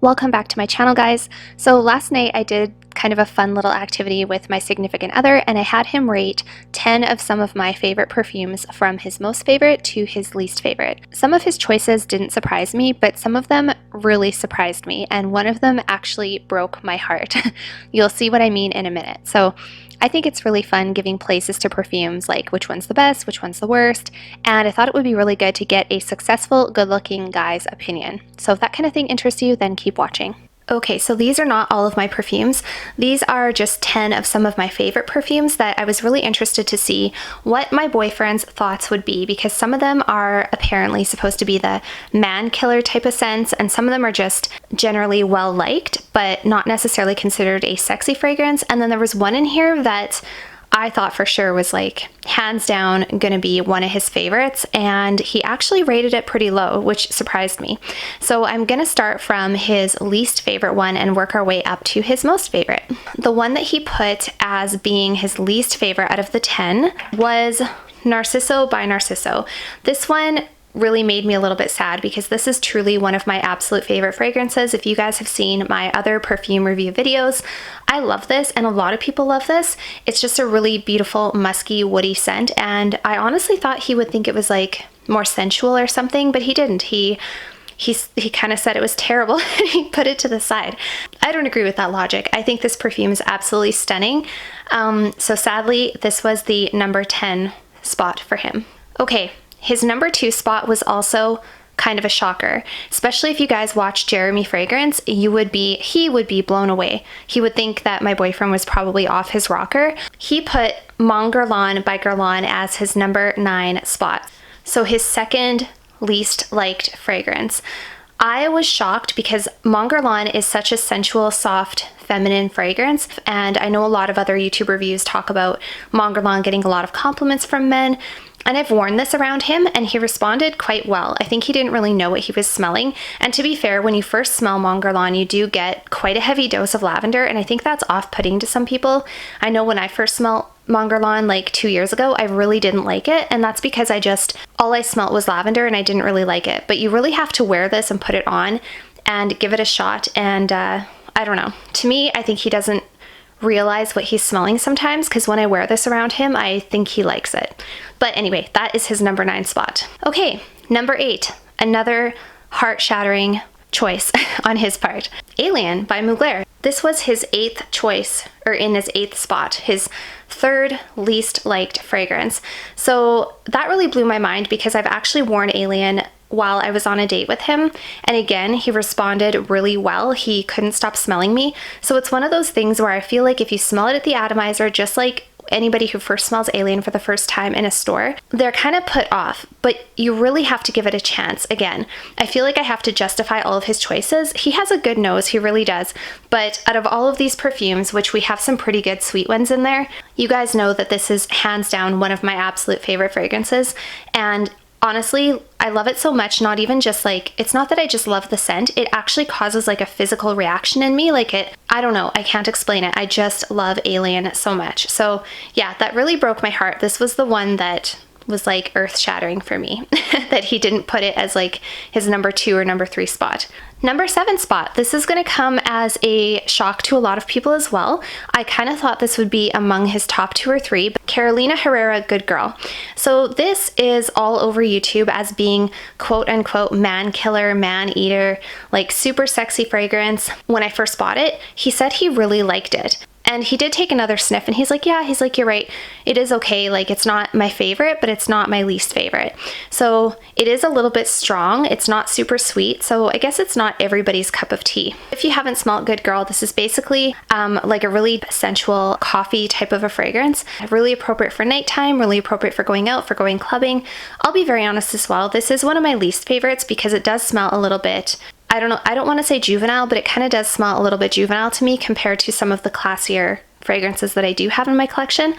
Welcome back to my channel, guys. So last night I did kind of a fun little activity with my significant other, and I had him rate 10 of some of my favorite perfumes from his most favorite to his least favorite. Some of his choices didn't surprise me, but some of them really surprised me, and one of them actually broke my heart. You'll see what I mean in a minute. So I think it's really fun giving places to perfumes, like which one's the best, which one's the worst, and I thought it would be really good to get a successful, good-looking guy's opinion. So if that kind of thing interests you, then keep watching. Okay, so these are not all of my perfumes. These are just 10 of some of my favorite perfumes that I was really interested to see what my boyfriend's thoughts would be, because some of them are apparently supposed to be the man killer type of scents, and some of them are just generally well liked, but not necessarily considered a sexy fragrance. And then there was one in here that I thought for sure was like hands down gonna be one of his favorites, and he actually rated it pretty low, which surprised me. So I'm gonna start from his least favorite one and work our way up to his most favorite. The one that he put as being his least favorite out of the 10 was Narciso by Narciso. This one really made me a little bit sad because this is truly one of my absolute favorite fragrances. If you guys have seen my other perfume review videos, I love this, and a lot of people love this. It's just a really beautiful, musky, woody scent, and I honestly thought he would think it was like more sensual or something, but he didn't. He kind of said it was terrible and he put it to the side. I don't agree with that logic. I think this perfume is absolutely stunning. So sadly, this was the number 10 spot for him. Okay. His number 2 spot was also kind of a shocker, especially if you guys watch Jeremy Fragrance. He would be blown away. He would think that my boyfriend was probably off his rocker. He put Guerlain by Guerlain as his number 9 spot. So his second least liked fragrance. I was shocked because Guerlain is such a sensual, soft, feminine fragrance, and I know a lot of other YouTube reviews talk about Guerlain getting a lot of compliments from men. And I've worn this around him and he responded quite well. I think he didn't really know what he was smelling. And to be fair, when you first smell Guerlain, you do get quite a heavy dose of lavender, and I think that's off-putting to some people. I know when I first smelled Guerlain like 2 years ago, I really didn't like it, and that's because all I smelled was lavender and I didn't really like it. But you really have to wear this and put it on and give it a shot, and I don't know. To me, I think he doesn't realize what he's smelling sometimes, because when I wear this around him, I think he likes it. But anyway, that is his number 9 spot. Okay, number 8, another heart-shattering choice on his part. Alien by Mugler. This was his 8th choice, or in his 8th spot, his 3rd least liked fragrance. So that really blew my mind because I've actually worn Alien while I was on a date with him, and again, he responded really well. He couldn't stop smelling me. So it's one of those things where I feel like if you smell it at the atomizer, just like anybody who first smells Alien for the first time in a store, they're kind of put off, but you really have to give it a chance. Again, I feel like I have to justify all of his choices. He has a good nose, he really does, but out of all of these perfumes, which we have some pretty good sweet ones in there, you guys know that this is hands down one of my absolute favorite fragrances, and honestly, I love it so much, not even just like, it's not that I just love the scent, it actually causes like a physical reaction in me, I don't know, I can't explain it. I just love Alien so much. So yeah, that really broke my heart. This was the one that was like earth-shattering for me, that he didn't put it as like his number 2 or number 3 spot. Number 7 spot. This is going to come as a shock to a lot of people as well. I kind of thought this would be among his top 2 or 3, but Carolina Herrera Good Girl. So this is all over YouTube as being quote unquote man killer, man eater, like super sexy fragrance. When I first bought it, he said he really liked it. And he did take another sniff and he's like, you're right. It is okay. Like, it's not my favorite, but it's not my least favorite. So it is a little bit strong. It's not super sweet. So I guess it's not everybody's cup of tea. If you haven't smelled Good Girl, this is basically like a really sensual coffee type of a fragrance. Really appropriate for nighttime, really appropriate for going out, for going clubbing. I'll be very honest as well. This is one of my least favorites because it does smell a little bit, I don't know, I don't want to say juvenile, but it kind of does smell a little bit juvenile to me compared to some of the classier fragrances that I do have in my collection.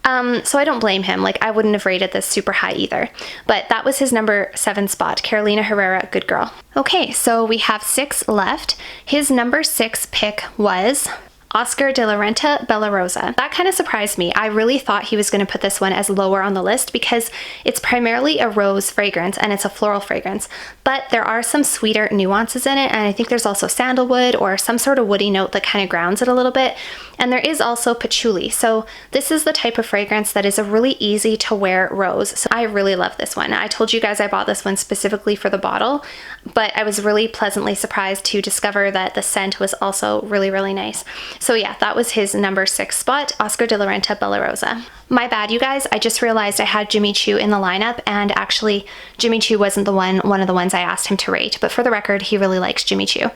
So I don't blame him. Like, I wouldn't have rated this super high either. But that was his number 7 spot, Carolina Herrera Good Girl. Okay, so we have 6 left. His number 6 pick was Oscar de la Renta Bella Rosa. That kind of surprised me. I really thought he was going to put this one as lower on the list because it's primarily a rose fragrance and it's a floral fragrance, but there are some sweeter nuances in it, and I think there's also sandalwood or some sort of woody note that kind of grounds it a little bit, and there is also patchouli. So this is the type of fragrance that is a really easy to wear rose. So I really love this one. I told you guys I bought this one specifically for the bottle, but I was really pleasantly surprised to discover that the scent was also really, really nice. So yeah, that was his number 6 spot, Oscar de la Renta Bella Rosa. My bad, you guys. I just realized I had Jimmy Choo in the lineup, and actually Jimmy Choo wasn't one of the ones I asked him to rate, but for the record, he really likes Jimmy Choo.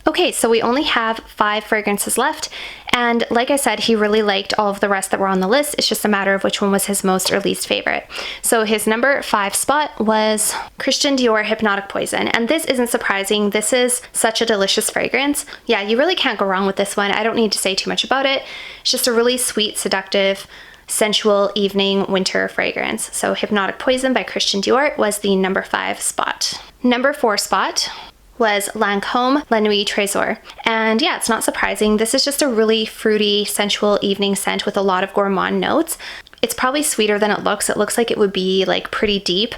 Okay, so we only have 5 fragrances left, and like I said, he really liked all of the rest that were on the list. It's just a matter of which one was his most or least favorite. So his number 5 spot was Christian Dior Hypnotic Poison, and this isn't surprising. This is such a delicious fragrance. Yeah, you really can't go wrong with this one. I don't need to say too much about it. It's just a really sweet, seductive, sensual evening winter fragrance. So Hypnotic Poison by Christian Dior was the number 5 spot. Number 4 spot was Lancôme La Nuit Tresor. And yeah, it's not surprising. This is just a really fruity, sensual evening scent with a lot of gourmand notes. It's probably sweeter than it looks. It looks like it would be like pretty deep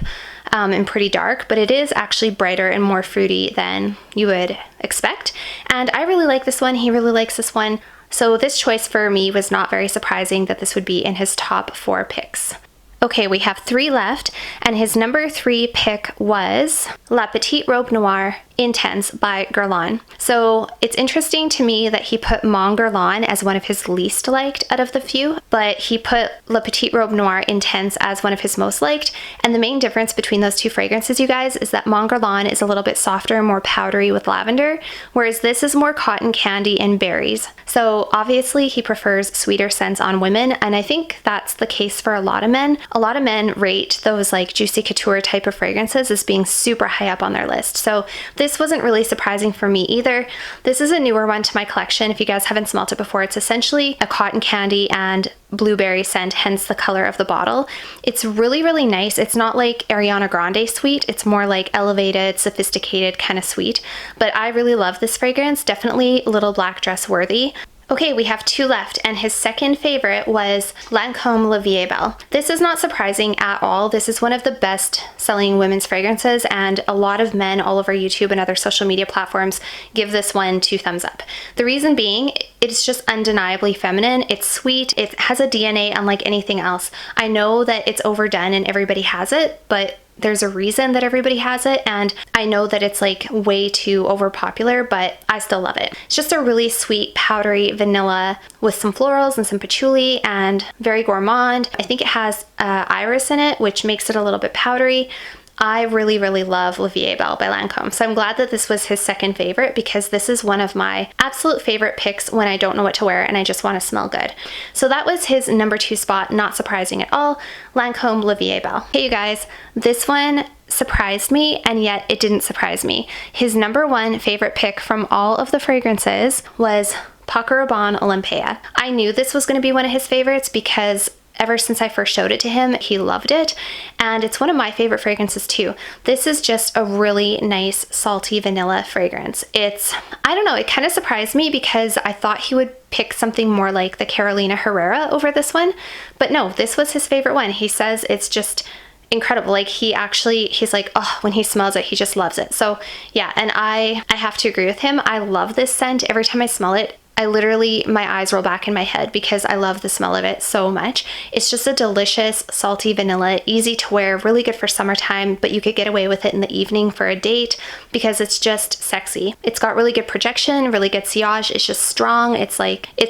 and pretty dark, but it is actually brighter and more fruity than you would expect. And I really like this one. He really likes this one. So this choice for me was not very surprising that this would be in his top 4 picks. Okay, we have 3 left, and his number 3 pick was La Petite Robe Noire Intense by Guerlain. So it's interesting to me that he put Mon Guerlain as one of his least liked out of the few, but he put La Petite Robe Noire Intense as one of his most liked. And the main difference between those 2 fragrances, you guys, is that Mon Guerlain is a little bit softer and more powdery with lavender, whereas this is more cotton candy and berries. So obviously he prefers sweeter scents on women, and I think that's the case for a lot of men. A lot of men rate those like juicy couture type of fragrances as being super high up on their list. So this wasn't really surprising for me either. This is a newer one to my collection. If you guys haven't smelt it before, it's essentially a cotton candy and blueberry scent, hence the color of the bottle. It's really, really nice. It's not like Ariana Grande sweet. It's more like elevated, sophisticated kind of sweet. But I really love this fragrance. Definitely little black dress worthy. Okay, we have 2 left, and his second favorite was Lancôme La Vie Est Belle. This is not surprising at all. This is one of the best selling women's fragrances, and a lot of men all over YouTube and other social media platforms give this one 2 thumbs up. The reason being, it's just undeniably feminine. It's sweet. It has a DNA unlike anything else. I know that it's overdone and everybody has it, but there's a reason that everybody has it, and I know that it's like way too overpopular, but I still love it. It's just a really sweet, powdery vanilla with some florals and some patchouli and very gourmand. I think it has iris in it, which makes it a little bit powdery. I really, really love La Vie Est Belle by Lancôme, so I'm glad that this was his second favorite because this is one of my absolute favorite picks when I don't know what to wear and I just want to smell good. So that was his number 2 spot, not surprising at all, Lancôme La Vie Est Belle. Hey you guys, this one surprised me, and yet it didn't surprise me. His number 1 favorite pick from all of the fragrances was Paco Rabanne Olympea. I knew this was going to be one of his favorites because ever since I first showed it to him, he loved it, and it's one of my favorite fragrances too. This is just a really nice salty vanilla fragrance. I don't know, it kind of surprised me because I thought he would pick something more like the Carolina Herrera over this one, but no, this was his favorite one. He says it's just incredible. Like he's like, oh, when he smells it, he just loves it. So yeah, and I have to agree with him. I love this scent. Every time I smell it, my eyes roll back in my head because I love the smell of it so much. It's just a delicious, salty vanilla, easy to wear, really good for summertime, but you could get away with it in the evening for a date because it's just sexy. It's got really good projection, really good sillage. It's just strong. It's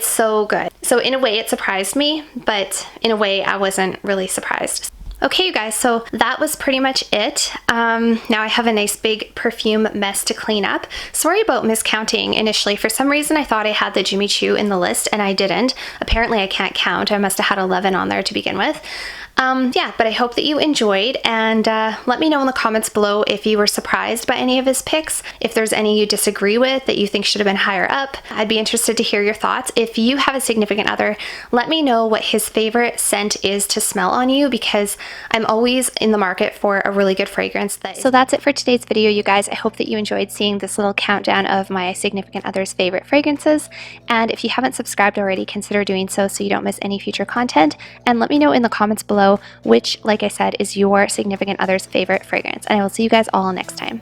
so good. So in a way it surprised me, but in a way I wasn't really surprised. Okay, you guys, so that was pretty much it. Now I have a nice big perfume mess to clean up. Sorry about miscounting initially. For some reason, I thought I had the Jimmy Choo in the list, and I didn't. Apparently, I can't count. I must have had 11 on there to begin with. Yeah, but I hope that you enjoyed, and let me know in the comments below if you were surprised by any of his picks, if there's any you disagree with that you think should have been higher up. I'd be interested to hear your thoughts. If you have a significant other, let me know what his favorite scent is to smell on you, because I'm always in the market for a really good fragrance. So that's it for today's video, you guys. I hope that you enjoyed seeing this little countdown of my significant other's favorite fragrances, and if you haven't subscribed already, consider doing so you don't miss any future content, and let me know in the comments below which, like I said, is your significant other's favorite fragrance. And I will see you guys all next time.